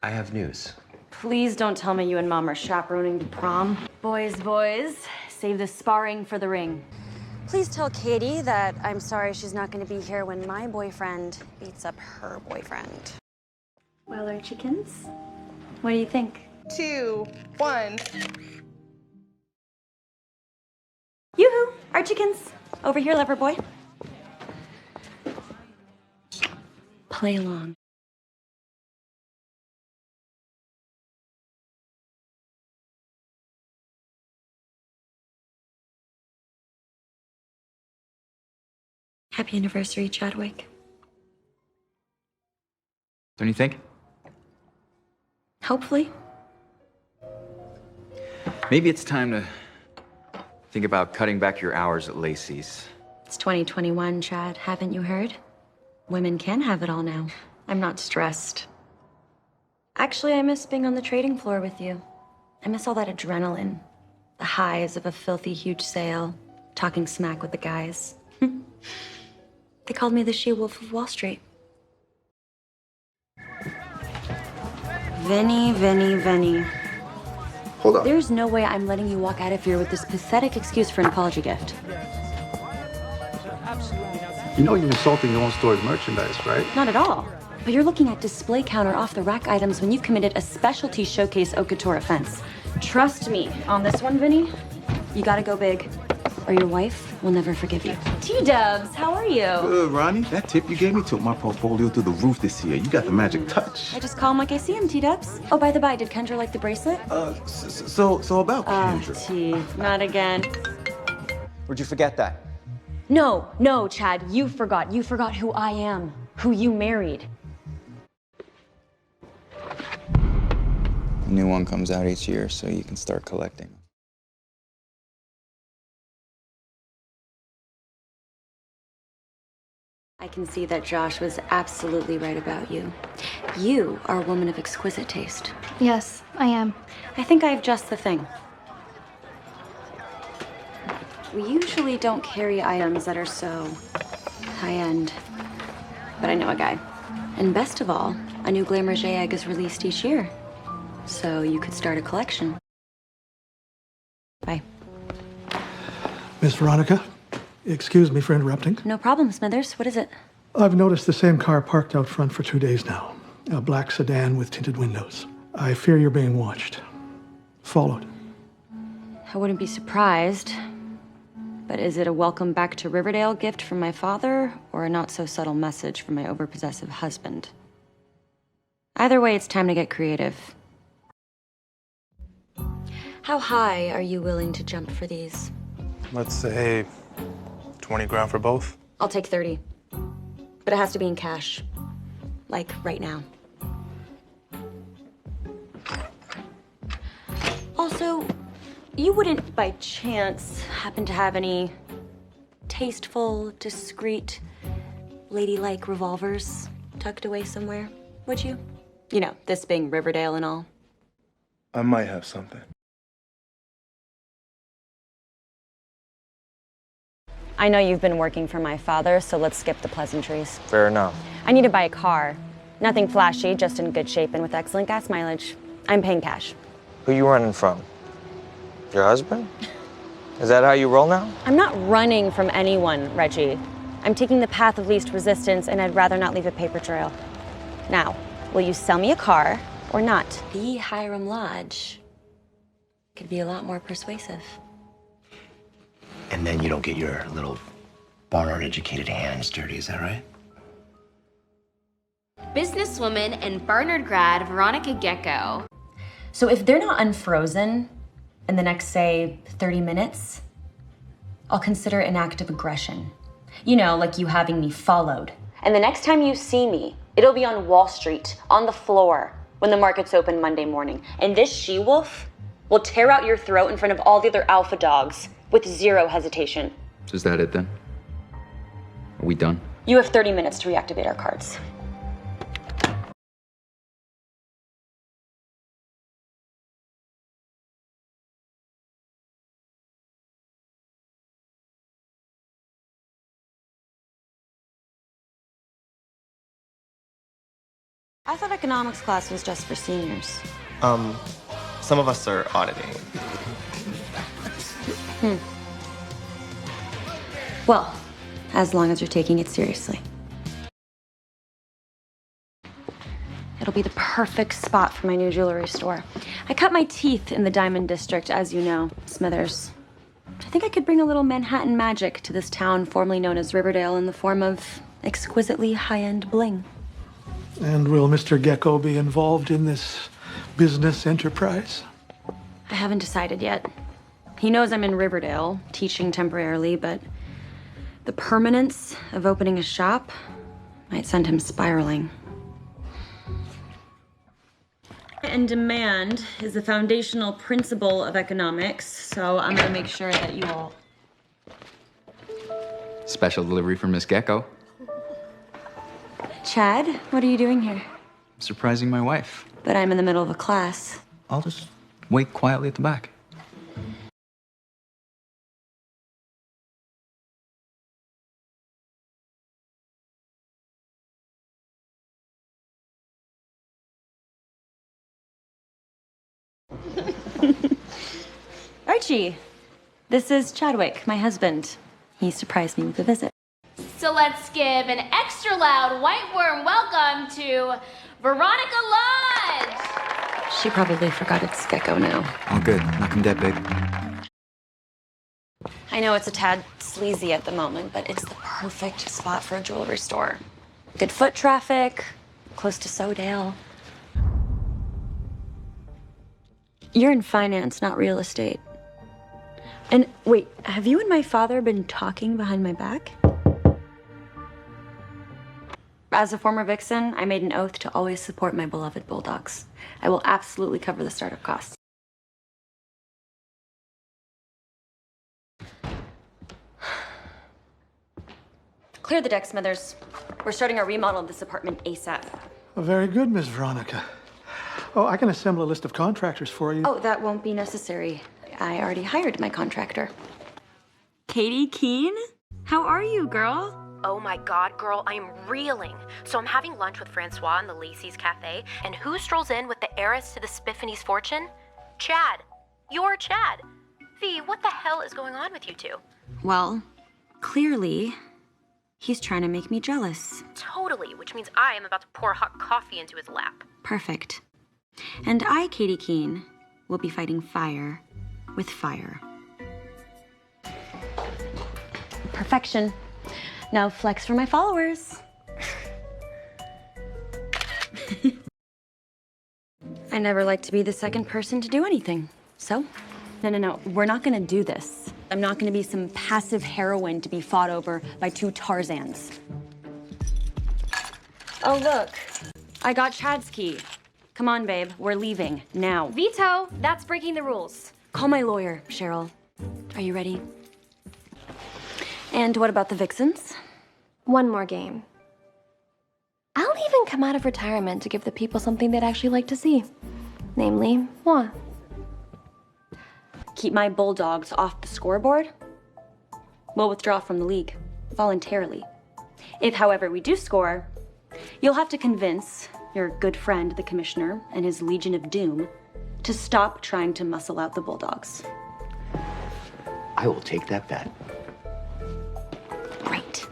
I have news. Please don't tell me you and Mom are chaperoning to prom. Boys, save the sparring for the ring. Please tell Katie that I'm sorry she's not going to be here when my boyfriend beats up her boyfriend. Well, our chickens, what do you think? 2, 1. Yoo-hoo, our chickens. Over here, lover boy. Play along. Happy anniversary, Chadwick. Don't you think? Hopefully. Maybe it's time to think about cutting back your hours at Lacey's. It's 2021, Chad. Haven't you heard? Women can have it all now. I'm not stressed. Actually, I miss being on the trading floor with you. I miss all that adrenaline. The highs of a filthy huge sale. Talking smack with the guys. They called me the she-wolf of Wall Street. Vinny. Hold on. There's no way I'm letting you walk out of here with this pathetic excuse for an apology gift. You know you're insulting your own store's merchandise, right? Not at all. But you're looking at display counter off-the-rack items when you've committed a specialty showcase haute couture offense. Trust me on this one, Vinny. You gotta go big, or your wife will never forgive you. T-Dubs, how are you? Good, Ronnie. That tip you gave me took my portfolio through the roof this year. You got the magic touch. I just call him like I see him, T-Dubs. Oh, by the by, did Kendra like the bracelet? So about Kendra. T, not again. Where'd you forget that? No, Chad, you forgot. You forgot who I am, who you married. A new one comes out each year, so you can start collecting. I can see that Josh was absolutely right about you. You are a woman of exquisite taste. Yes, I am. I think I have just the thing. We usually don't carry items that are so high-end, but I know a guy. And best of all, a new Glamour J egg is released each year, so you could start a collection. Bye. Miss Veronica, excuse me for interrupting. No problem, Smithers. What is it? I've noticed the same car parked out front for 2 days now. A black sedan with tinted windows. I fear you're being watched. Followed. I wouldn't be surprised. But is it a welcome back to Riverdale gift from my father, or a not-so-subtle message from my overpossessive husband? Either way, it's time to get creative. How high are you willing to jump for these? Let's say 20 grand for both. I'll take 30. But it has to be in cash. Like, right now. Also, you wouldn't, by chance, happen to have any tasteful, discreet, ladylike revolvers tucked away somewhere, would you? You know, this being Riverdale and all. I might have something. I know you've been working for my father, so let's skip the pleasantries. Fair enough. I need to buy a car. Nothing flashy, just in good shape and with excellent gas mileage. I'm paying cash. Who you running from? Your husband? Is that how you roll now? I'm not running from anyone, Reggie. I'm taking the path of least resistance, and I'd rather not leave a paper trail. Now, will you sell me a car or not? The Hiram Lodge could be a lot more persuasive. And then you don't get your little Barnard-educated hands dirty, is that right? Businesswoman and Barnard grad Veronica Gecko. So if they're not unfrozen in the next, say, 30 minutes, I'll consider it an act of aggression. You know, like you having me followed. And the next time you see me, it'll be on Wall Street, on the floor, when the markets open Monday morning. And this she-wolf will tear out your throat in front of all the other alpha dogs with zero hesitation. So is that it then? Are we done? You have 30 minutes to reactivate our cards. I thought economics class was just for seniors. Some of us are auditing. Well, as long as you're taking it seriously. It'll be the perfect spot for my new jewelry store. I cut my teeth in the Diamond District, as you know, Smithers. I think I could bring a little Manhattan magic to this town formerly known as Riverdale in the form of exquisitely high-end bling. And will Mr. Gecko be involved in this business enterprise? I haven't decided yet. He knows I'm in Riverdale, teaching temporarily, but the permanence of opening a shop might send him spiraling. And demand is the foundational principle of economics, so I'm gonna make sure that you all... Special delivery for Miss Gecko. Chad, what are you doing here? Surprising my wife. But I'm in the middle of a class. I'll just wait quietly at the back. Archie, this is Chadwick, my husband. He surprised me with a visit. So let's give an extra loud white worm welcome to Veronica Lodge. She probably forgot it's Gecko now. All good. Knock him dead, babe. I know it's a tad sleazy at the moment, but it's the perfect spot for a jewelry store. Good foot traffic, close to Sodale. You're in finance, not real estate. And wait, have you and my father been talking behind my back? As a former vixen, I made an oath to always support my beloved bulldogs. I will absolutely cover the startup costs. Clear the deck, Smithers. We're starting a remodel of this apartment ASAP. Very good, Miss Veronica. Oh, I can assemble a list of contractors for you. Oh, that won't be necessary. I already hired my contractor. Katie Keene? How are you, girl? Oh my God, girl, I am reeling. So I'm having lunch with Francois in the Lacey's Cafe, and who strolls in with the heiress to the Spiffany's fortune? Chad. You're Chad. V, what the hell is going on with you two? Well, clearly, he's trying to make me jealous. Totally, which means I am about to pour hot coffee into his lap. Perfect. And I, Katie Keene, will be fighting fire with fire. Perfection. Now flex for my followers. I never like to be the second person to do anything. So, no, we're not gonna do this. I'm not gonna be some passive heroine to be fought over by two Tarzans. Oh, look, I got Chad's key. Come on, babe, we're leaving, now. Veto, that's breaking the rules. Call my lawyer, Cheryl. Are you ready? And what about the Vixens? One more game. I'll even come out of retirement to give the people something they'd actually like to see. Namely, moi. Keep my bulldogs off the scoreboard? We'll withdraw from the league, voluntarily. If, however, we do score, you'll have to convince your good friend, the commissioner, and his Legion of Doom to stop trying to muscle out the bulldogs. I will take that bet. Great.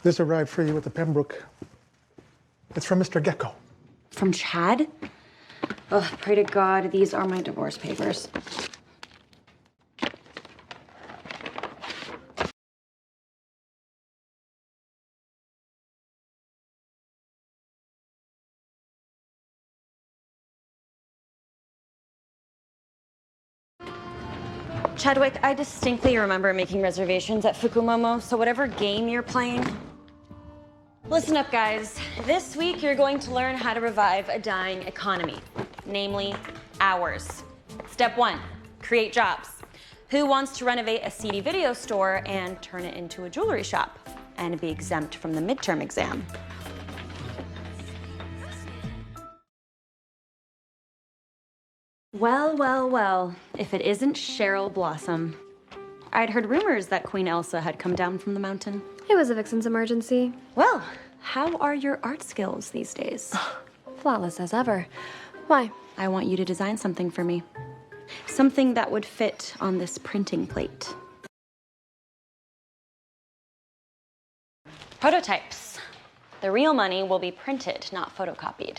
This arrived for you at the Pembroke. It's from Mr. Gecko. From Chad? Oh, pray to God, these are my divorce papers. Chadwick, I distinctly remember making reservations at Fukumomo, so whatever game you're playing, listen up, guys. This week, you're going to learn how to revive a dying economy, namely ours. Step 1, create jobs. Who wants to renovate a seedy video store and turn it into a jewelry shop and be exempt from the midterm exam? Well, if it isn't Cheryl Blossom. I'd heard rumors that Queen Elsa had come down from the mountain. It was a vixen's emergency. Well, how are your art skills these days? Flawless as ever. Why? I want you to design something for me. Something that would fit on this printing plate. Prototypes. The real money will be printed, not photocopied.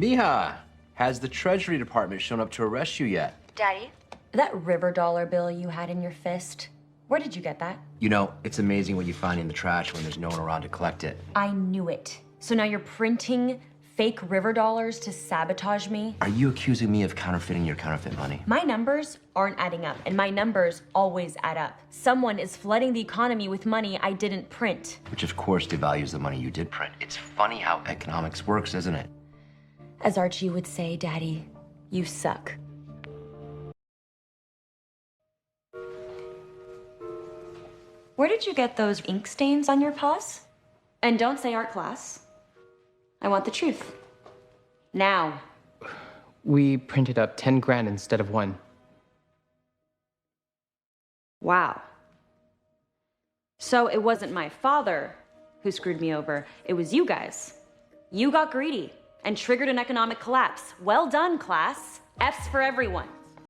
Mija, has the Treasury Department shown up to arrest you yet? Daddy? That river dollar bill you had in your fist, where did you get that? You know, it's amazing what you find in the trash when there's no one around to collect it. I knew it. So now you're printing fake river dollars to sabotage me? Are you accusing me of counterfeiting your counterfeit money? My numbers aren't adding up, and my numbers always add up. Someone is flooding the economy with money I didn't print. Which of course devalues the money you did print. It's funny how economics works, isn't it? As Archie would say, Daddy, you suck. Where did you get those ink stains on your paws? And don't say art class. I want the truth. Now. We printed up 10 grand instead of 1. Wow. So it wasn't my father who screwed me over. It was you guys. You got greedy and triggered an economic collapse. Well done, class. F's for everyone.